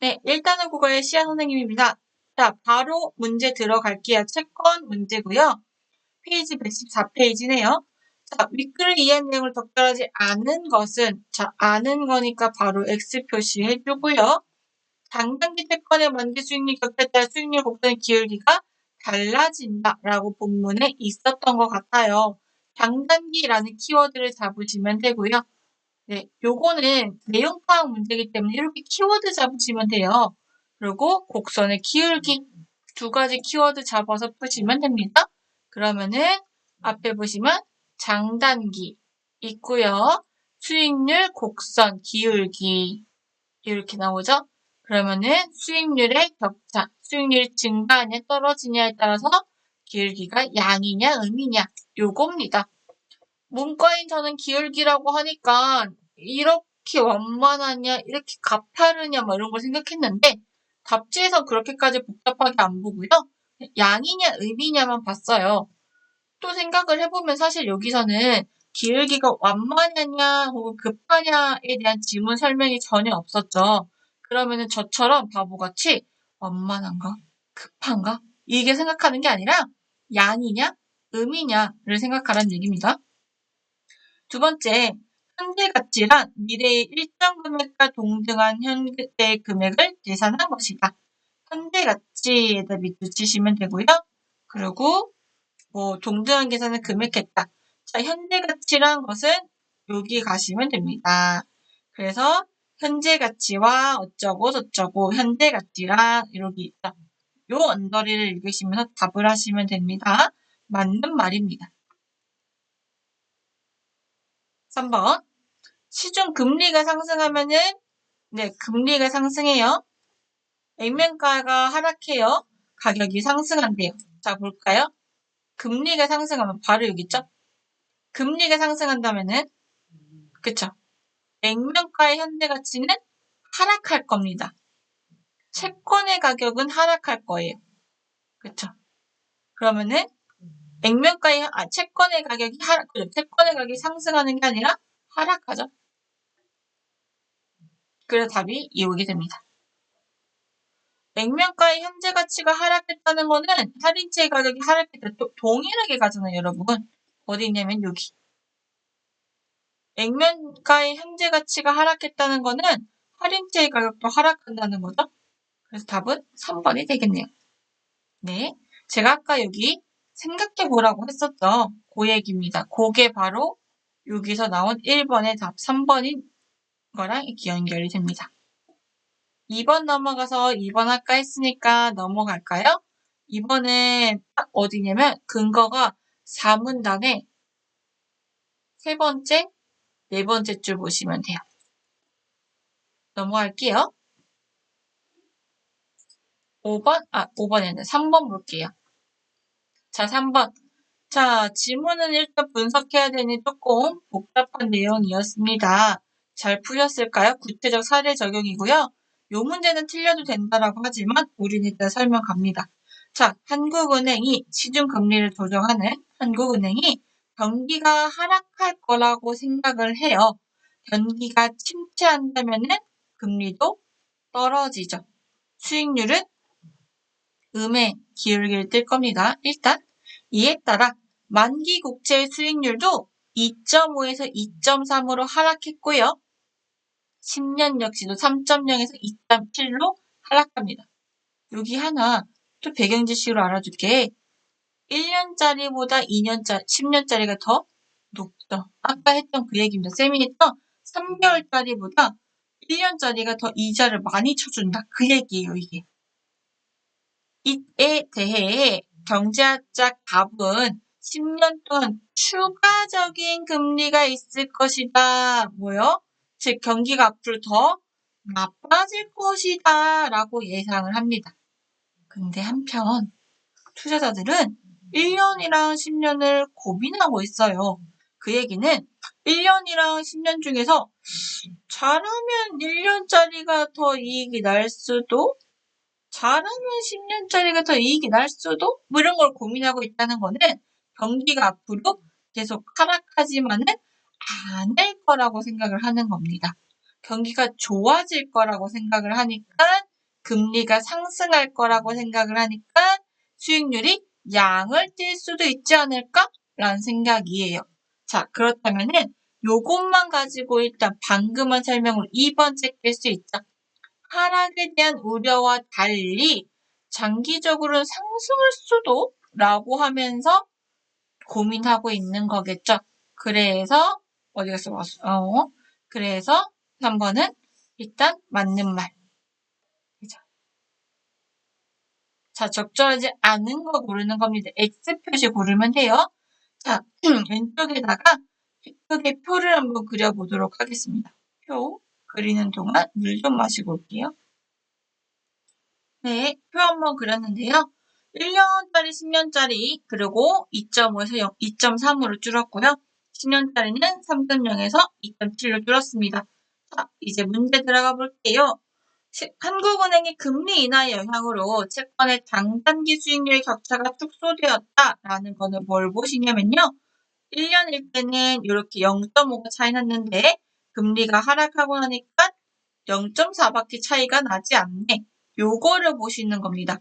네, 일단은 국어의 시아 선생님입니다. 자, 바로 문제 들어갈게요. 채권 문제고요. 페이지 114페이지네요. 자, 윗글을 이해한 내용을 적절하지 않은 것은, 자, 아는 거니까 바로 X 표시해주고요. 장단기 채권의 만기 수익률 격차에 따라 수익률 곡선의 기울기가 달라진다라고 본문에 있었던 것 같아요. 장단기라는 키워드를 잡으시면 되고요. 네, 요거는 내용 파악 문제이기 때문에 이렇게 키워드 잡으시면 돼요. 그리고 곡선의 기울기 두 가지 키워드 잡아서 푸시면 됩니다. 그러면은 앞에 보시면 장단기 있고요. 수익률, 곡선, 기울기 이렇게 나오죠. 그러면은 수익률의 격차, 수익률이 증가하냐 떨어지냐에 따라서 기울기가 양이냐 음이냐 요겁니다. 문과인 저는 기울기라고 하니까 이렇게 완만하냐 이렇게 가파르냐 뭐 이런 걸 생각했는데 답지에선 그렇게까지 복잡하게 안 보고요. 양이냐 음이냐만 봤어요. 또 생각을 해보면 사실 여기서는 기울기가 완만하냐 혹은 급하냐에 대한 지문 설명이 전혀 없었죠. 그러면은 저처럼 바보같이 완만한가? 급한가? 이게 생각하는 게 아니라 양이냐? 음이냐를 생각하라는 얘기입니다. 두 번째, 현재 가치란 미래의 일정 금액과 동등한 현재 금액을 계산한 것이다. 현재 가치에다 밑줄 치시면 되고요. 그리고 동등한 계산을 금액했다. 자, 현재 가치란 것은 여기 가시면 됩니다. 그래서 현재 가치와 어쩌고 저쩌고 현재 가치란 이렇게 있다. 요 언저리를 읽으시면서 답을 하시면 됩니다. 맞는 말입니다. 3번. 시중 금리가 상승하면은 네, 금리가 상승해요. 액면가가 하락해요. 가격이 상승한대요. 자, 볼까요? 금리가 상승하면 바로 여기 있죠? 금리가 상승한다면은 그쵸? 액면가의 현재 가치는 하락할 겁니다. 채권의 가격은 하락할 거예요. 그쵸? 그러면은 채권의 가격이 채권의 가격이 상승하는 게 아니라 하락하죠. 그래서 답이 이오게 됩니다. 액면가의 현재 가치가 하락했다는 거는 할인채 가격이 하락했다. 동일하게 가잖아요, 여러분. 어디 있냐면 여기. 액면가의 현재 가치가 하락했다는 거는 할인채 가격도 하락한다는 거죠. 그래서 답은 3번이 되겠네요. 네. 제가 아까 여기 생각해보라고 했었죠. 그 얘기입니다. 그게 바로 여기서 나온 1번의 답 3번인 거랑 이렇게 연결이 됩니다. 2번 넘어가서 2번 아까 했으니까 넘어갈까요? 2번은 딱 어디냐면 근거가 4문단의 세 번째, 네 번째 줄 보시면 돼요. 넘어갈게요. 5번이 아니라 3번 볼게요. 자, 3번. 자, 지문은 일단 분석해야 되니 조금 복잡한 내용이었습니다. 잘 푸셨을까요? 구체적 사례 적용이고요. 요 문제는 틀려도 된다라고 하지만 우리는 일단 설명 갑니다. 자, 한국은행이 시중금리를 조정하는 한국은행이 경기가 하락할 거라고 생각을 해요. 경기가 침체한다면은 금리도 떨어지죠. 수익률은 음의 기울기를 띨 겁니다. 일단 이에 따라 만기 국채 수익률도 2.5에서 2.3으로 하락했고요. 10년 역시도 3.0에서 2.7로 하락합니다. 여기 하나 또 배경 지식으로 알아줄게. 1년짜리보다 10년짜리가 더 높죠. 아까 했던 그 얘기입니다. 쌤이 했던 3개월짜리보다 1년짜리가 더 이자를 많이 쳐준다. 그 얘기예요, 이게. 이에 대해 경제학자 답은 10년 동안 추가적인 금리가 있을 것이다. 뭐요? 즉 경기가 앞으로 더 나빠질 것이다 라고 예상을 합니다. 근데 한편 투자자들은 1년이랑 10년을 고민하고 있어요. 그 얘기는 1년이랑 10년 중에서 잘하면 1년짜리가 더 이익이 날 수도 잘하면 10년짜리가 더 이익이 날 수도 뭐 이런 걸 고민하고 있다는 거는 경기가 앞으로 계속 하락하지만은 않을 거라고 생각을 하는 겁니다. 경기가 좋아질 거라고 생각을 하니까 금리가 상승할 거라고 생각을 하니까 수익률이 양을 띌 수도 있지 않을까? 라는 생각이에요. 자, 그렇다면은 요것만 가지고 일단 방금은 설명으로 2번째 깰 수 있죠. 하락에 대한 우려와 달리 장기적으로는 상승할 수도? 라고 하면서 고민하고 있는 거겠죠. 그래서 어디 갔어? 그래서 3번은 일단 맞는 말. 자, 적절하지 않은 거 고르는 겁니다. X 표시 고르면 돼요. 자, 왼쪽에다가 예쁘게 표를 한번 그려보도록 하겠습니다. 표 그리는 동안 물 좀 마시고 올게요. 네, 표 한번 그렸는데요. 1년짜리, 10년짜리, 그리고 2.5에서 2.3으로 줄었고요. 10년짜리는 3.0에서 2.7로 줄었습니다. 자, 이제 문제 들어가 볼게요. 한국은행의 금리 인하의 영향으로 채권의 장단기 수익률 격차가 축소되었다라는 거는 뭘 보시냐면요. 1년일 때는 이렇게 0.5가 차이 났는데 금리가 하락하고 나니까 0.4밖에 차이가 나지 않네. 요거를 보시는 겁니다.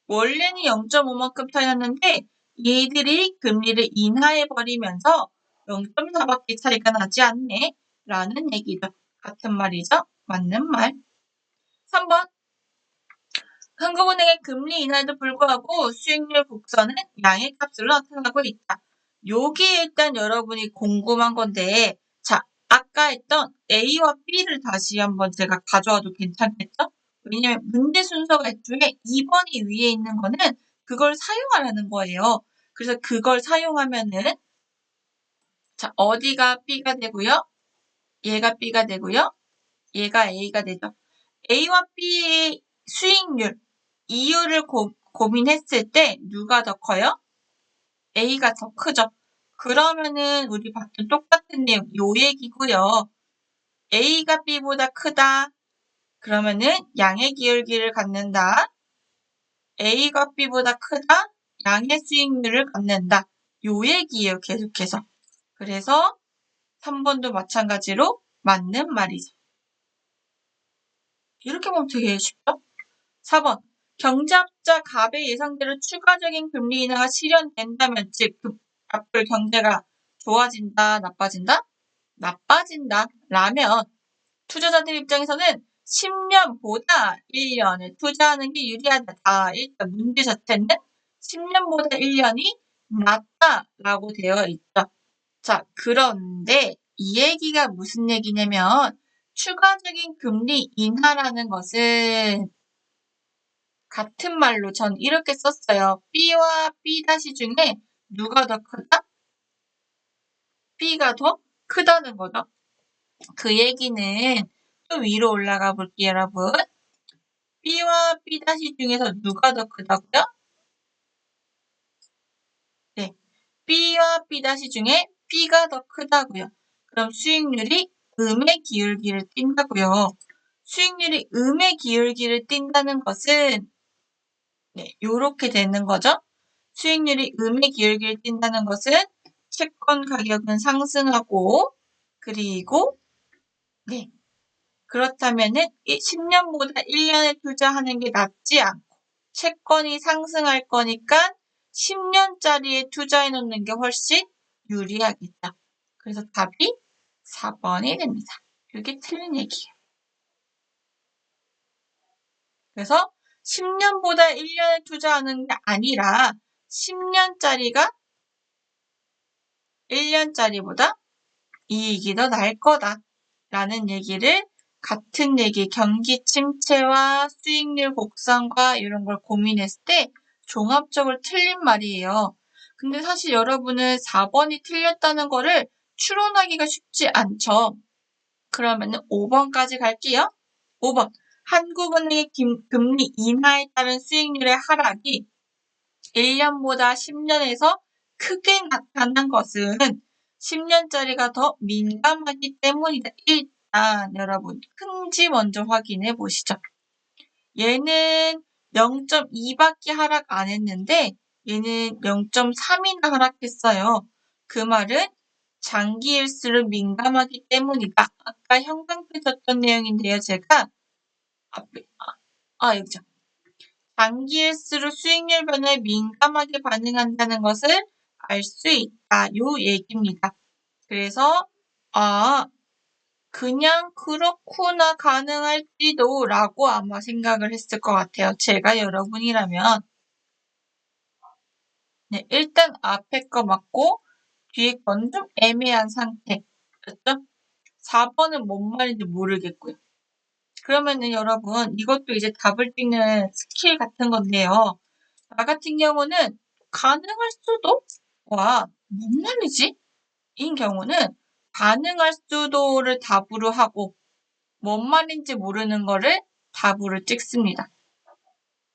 원래는 0.5만큼 차이 났는데 얘들이 금리를 인하해버리면서 0.4밖에 차이가 나지 않네. 라는 얘기죠. 같은 말이죠. 맞는 말. 3번. 한국은행의 금리 인하에도 불구하고 수익률 곡선은 양의 값으로 나타나고 있다. 요게 일단 여러분이 궁금한 건데, 자, 아까 했던 A와 B를 다시 한번 제가 가져와도 괜찮겠죠? 왜냐면 문제 순서가 애초에 2번이 위에 있는 거는 그걸 사용하라는 거예요. 그래서 그걸 사용하면은, 자, 어디가 B가 되고요? 얘가 B가 되고요? 얘가 A가 되죠. A와 B의 수익률, 이유를 고민했을 때 누가 더 커요? A가 더 크죠. 그러면은 우리 봤던 똑같은 내용, 요 얘기고요. A가 B보다 크다. 그러면은 양의 기울기를 갖는다. A가 B보다 크다. 양의 수익률을 갖는다. 요 얘기예요, 계속해서. 그래서 3번도 마찬가지로 맞는 말이죠. 이렇게 보면 되게 쉽죠? 4번. 경제학자 갑의 예상대로 추가적인 금리 인하가 실현된다면, 즉, 앞으로 경제가 좋아진다, 나빠진다? 나빠진다. 라면, 투자자들 입장에서는 10년보다 1년을 투자하는 게 유리하다. 일단 문제 자체는 10년보다 1년이 낫다라고 되어 있죠. 자, 그런데 이 얘기가 무슨 얘기냐면, 추가적인 금리 인하라는 것은 같은 말로 전 이렇게 썼어요. B와 B' 중에 누가 더 크다? B가 더 크다는 거죠. 그 얘기는 좀 위로 올라가 볼게요, 여러분. B와 B' 중에서 누가 더 크다고요? 네. B와 B' 중에 B가 더 크다고요. 그럼 수익률이 음의 기울기를 띈다고요. 수익률이 음의 기울기를 띈다는 것은 네, 요렇게 되는 거죠. 수익률이 음의 기울기를 띈다는 것은 채권 가격은 상승하고 그리고 네, 그렇다면은 10년보다 1년에 투자하는 게 낫지 않고 채권이 상승할 거니까 10년짜리에 투자해 놓는 게 훨씬 유리하겠다. 그래서 답이 4번이 됩니다. 이게 틀린 얘기예요. 그래서 10년보다 1년에 투자하는 게 아니라 10년짜리가 1년짜리보다 이익이 더 날 거다. 라는 얘기를 같은 얘기, 경기 침체와 수익률 곡선과 이런 걸 고민했을 때 종합적으로 틀린 말이에요. 근데 사실 여러분은 4번이 틀렸다는 거를 추론하기가 쉽지 않죠. 그러면은 5번까지 갈게요. 5번. 한국은행의 금리 인하에 따른 수익률의 하락이 1년보다 10년에서 크게 나타난 것은 10년짜리가 더 민감하기 때문이다. 일단 여러분 큰지 먼저 확인해 보시죠. 얘는 0.2밖에 하락 안 했는데 얘는 0.3이나 하락했어요. 그 말은 장기일수록 민감하기 때문이다. 아까 형광펜 썼던 내용인데요. 제가 앞에 여기죠. 장기일수록 수익률 변화에 민감하게 반응한다는 것을 알 수 있다. 요 얘기입니다. 그래서 그냥 그렇구나 가능할지도 라고 아마 생각을 했을 것 같아요. 제가 여러분이라면. 네, 일단 앞에 거 맞고 뒤에 건 좀 애매한 상태. 그렇죠? 4번은 뭔 말인지 모르겠고요. 그러면은 여러분 이것도 이제 답을 찍는 스킬 같은 건데요. 나 같은 경우는 가능할 수도 와, 뭔 말이지? 인 경우는 가능할 수도를 답으로 하고 뭔 말인지 모르는 거를 답으로 찍습니다.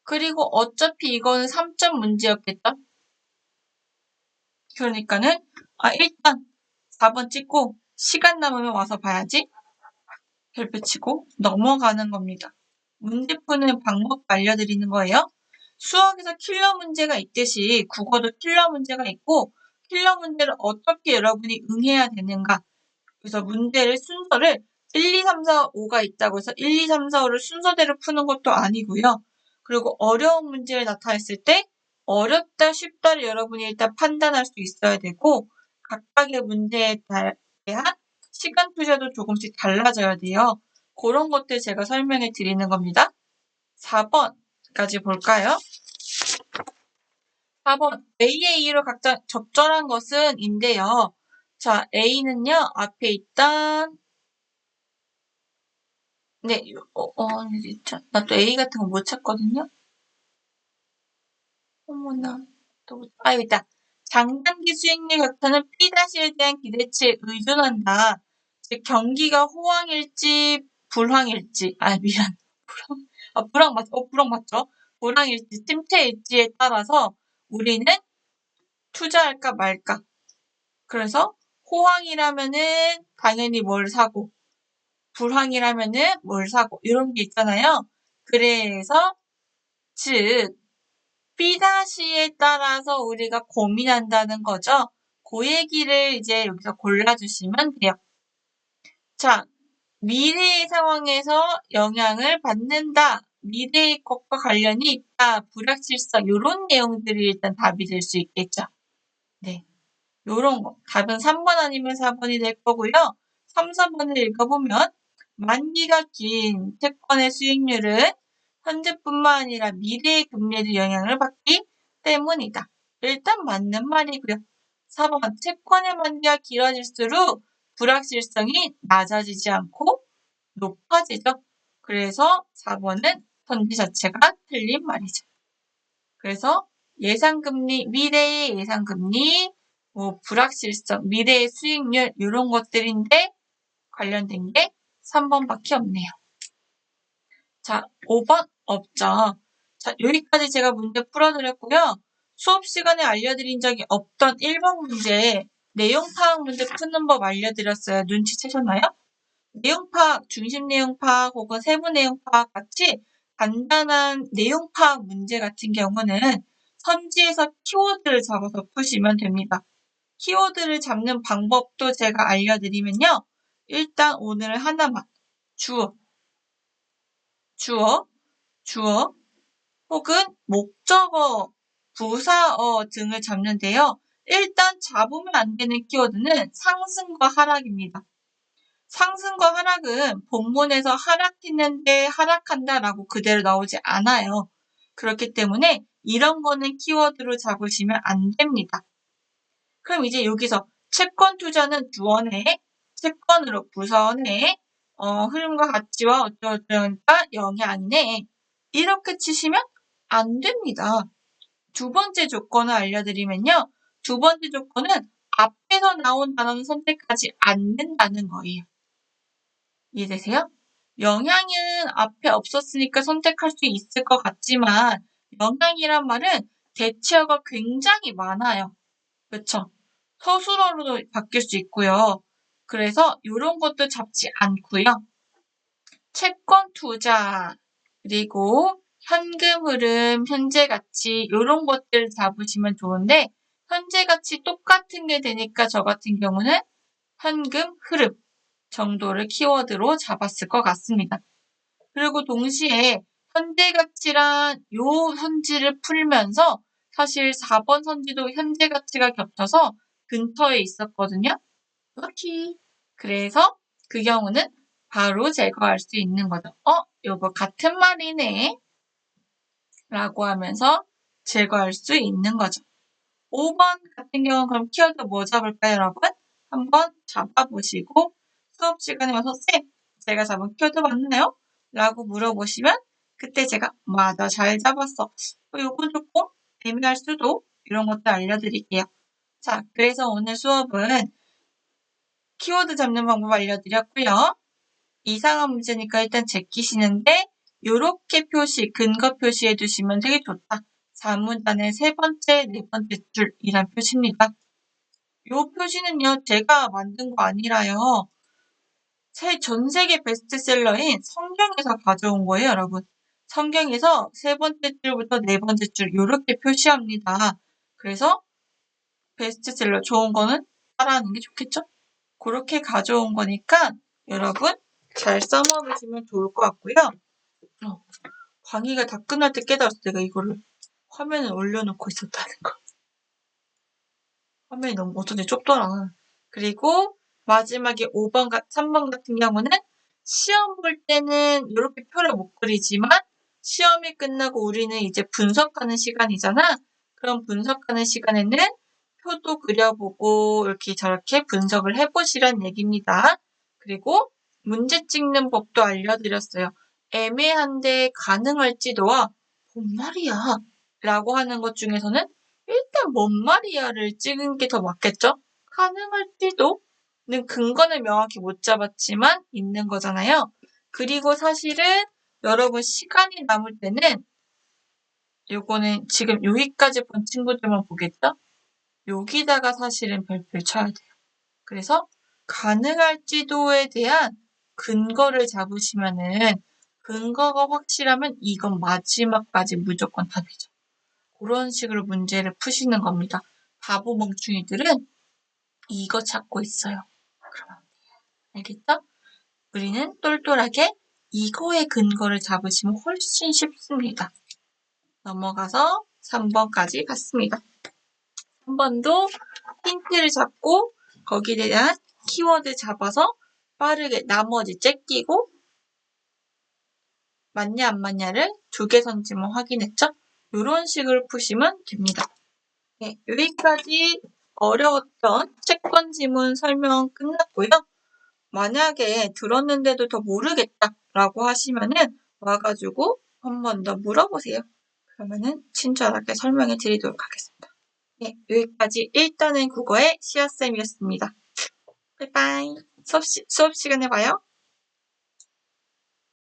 그리고 어차피 이거는 3점 문제였겠죠? 그러니까는 일단 4번 찍고 시간 남으면 와서 봐야지. 별표 치고 넘어가는 겁니다. 문제 푸는 방법 알려드리는 거예요. 수학에서 킬러 문제가 있듯이 국어도 킬러 문제가 있고 킬러 문제를 어떻게 여러분이 응해야 되는가. 그래서 문제를 순서를 1, 2, 3, 4, 5가 있다고 해서 1, 2, 3, 4, 5를 순서대로 푸는 것도 아니고요. 그리고 어려운 문제를 나타냈을 때 어렵다, 쉽다를 여러분이 일단 판단할 수 있어야 되고 각각의 문제에 대한 시간 투자도 조금씩 달라져야 돼요. 그런 것들 제가 설명해 드리는 겁니다. 4번까지 볼까요? 4번 A의 A로 각자 적절한 것은 인데요. 자, A는요. 앞에 있던 네, 나 또 A 같은 거 못 찾거든요. 어머나, 여기 있다. 장단기 수익률 격차는 P에 대한 기대치에 의존한다. 즉, 경기가 호황일지, 불황일지, 미안. 불황 맞죠? 불황일지, 침체일지에 따라서 우리는 투자할까 말까. 그래서 호황이라면은 당연히 뭘 사고, 불황이라면은 뭘 사고, 이런 게 있잖아요. 그래서, 즉, B'에 따라서 우리가 고민한다는 거죠. 그 얘기를 이제 여기서 골라주시면 돼요. 자, 미래의 상황에서 영향을 받는다. 미래의 것과 관련이 있다. 불확실성. 이런 내용들이 일단 답이 될 수 있겠죠. 네. 요런 거. 답은 3번 아니면 4번이 될 거고요. 3, 4번을 읽어보면 만기가 긴 채권의 수익률은 현재뿐만 아니라 미래의 금리에도 영향을 받기 때문이다. 일단 맞는 말이고요. 4번 채권의 만기가 길어질수록 불확실성이 낮아지지 않고 높아지죠. 그래서 4번은 선지 자체가 틀린 말이죠. 그래서 예상금리, 미래의 예상금리, 불확실성, 미래의 수익률 이런 것들인데 관련된 게 3번밖에 없네요. 자, 5번 없죠. 자, 여기까지 제가 문제 풀어드렸고요. 수업 시간에 알려드린 적이 없던 1번 문제 내용 파악 문제 푸는 법 알려드렸어요. 눈치채셨나요? 내용 파악, 중심 내용 파악 혹은 세부 내용 파악 같이 간단한 내용 파악 문제 같은 경우는 선지에서 키워드를 잡아서 푸시면 됩니다. 키워드를 잡는 방법도 제가 알려드리면요. 일단 오늘 하나만 주어, 혹은 목적어, 부사어 등을 잡는데요. 일단 잡으면 안 되는 키워드는 상승과 하락입니다. 상승과 하락은 본문에서 하락했는데 하락한다라고 그대로 나오지 않아요. 그렇기 때문에 이런 거는 키워드로 잡으시면 안 됩니다. 그럼 이제 여기서 채권 투자는 주어네, 채권으로 부서네, 흐름과 가치와 어쩌니까 영향이네. 이렇게 치시면 안 됩니다. 두 번째 조건을 알려드리면요. 두 번째 조건은 앞에서 나온 단어는 선택하지 않는다는 거예요. 이해되세요? 영향은 앞에 없었으니까 선택할 수 있을 것 같지만 영향이란 말은 대체어가 굉장히 많아요. 그렇죠? 서술어로도 바뀔 수 있고요. 그래서 이런 것도 잡지 않고요. 채권 투자, 그리고 현금 흐름, 현재 가치 이런 것들 잡으시면 좋은데 현재 가치 똑같은 게 되니까 저 같은 경우는 현금 흐름 정도를 키워드로 잡았을 것 같습니다. 그리고 동시에 현재 가치란 요 선지를 풀면서 사실 4번 선지도 현재 가치가 겹쳐서 근처에 있었거든요. 오케이. 그래서 그 경우는 바로 제거할 수 있는 거죠. 요거 같은 말이네. 라고 하면서 제거할 수 있는 거죠. 5번 같은 경우는 그럼 키워드 뭐 잡을까요, 여러분? 한번 잡아보시고 수업 시간에 와서 쌤, 제가 잡은 키워드 맞나요? 라고 물어보시면 그때 제가 맞아, 잘 잡았어. 요건 조금 애매할 수도 이런 것들 알려드릴게요. 자, 그래서 오늘 수업은 키워드 잡는 방법 알려드렸고요. 이상한 문제니까 일단 제끼시는데 요렇게 표시, 근거 표시해 두시면 되게 좋다. 4문단의 세 번째, 네 번째 줄이란 표시입니다. 요 표시는요, 제가 만든 거 아니라요. 전 세계 베스트셀러인 성경에서 가져온 거예요, 여러분. 성경에서 세 번째 줄부터 네 번째 줄 요렇게 표시합니다. 그래서 베스트셀러 좋은 거는 따라하는 게 좋겠죠? 그렇게 가져온 거니까 여러분 잘 써먹으시면 좋을 것 같고요. 강의가 다 끝날 때 깨달았어. 내가 이거를 화면에 올려놓고 있었다는 거. 화면이 너무 어쩐지 좁더라. 그리고 마지막에 5번, 3번 같은 경우는 시험 볼 때는 이렇게 표를 못 그리지만 시험이 끝나고 우리는 이제 분석하는 시간이잖아. 그럼 분석하는 시간에는 표도 그려보고 이렇게 저렇게 분석을 해보시란 얘기입니다. 그리고 문제 찍는 법도 알려드렸어요. 애매한데 가능할지도와 뭔 말이야 라고 하는 것 중에서는 일단 뭔 말이야를 찍은 게 더 맞겠죠? 가능할지도는 근거는 명확히 못 잡았지만 있는 거잖아요. 그리고 사실은 여러분 시간이 남을 때는 요거는 지금 여기까지 본 친구들만 보겠죠? 여기다가 사실은 별표를 쳐야 돼요. 그래서 가능할지도에 대한 근거를 잡으시면은 근거가 확실하면 이건 마지막까지 무조건 답이죠. 그런 식으로 문제를 푸시는 겁니다. 바보 멍충이들은 이거 찾고 있어요. 그러면 알겠죠? 우리는 똘똘하게 이거의 근거를 잡으시면 훨씬 쉽습니다. 넘어가서 3번까지 갔습니다. 3번도 힌트를 잡고 거기에 대한 키워드 잡아서 빠르게 나머지 째끼고 맞냐 안 맞냐를 2개 선지문 확인했죠? 이런 식으로 푸시면 됩니다. 네, 여기까지 어려웠던 채권 지문 설명 끝났고요. 만약에 들었는데도 더 모르겠다라고 하시면은 와가지고 한 번 더 물어보세요. 그러면은 친절하게 설명해 드리도록 하겠습니다. 네, 여기까지 1단은 국어의 시아쌤이었습니다. 바이바이. 수업 시간에 봐요.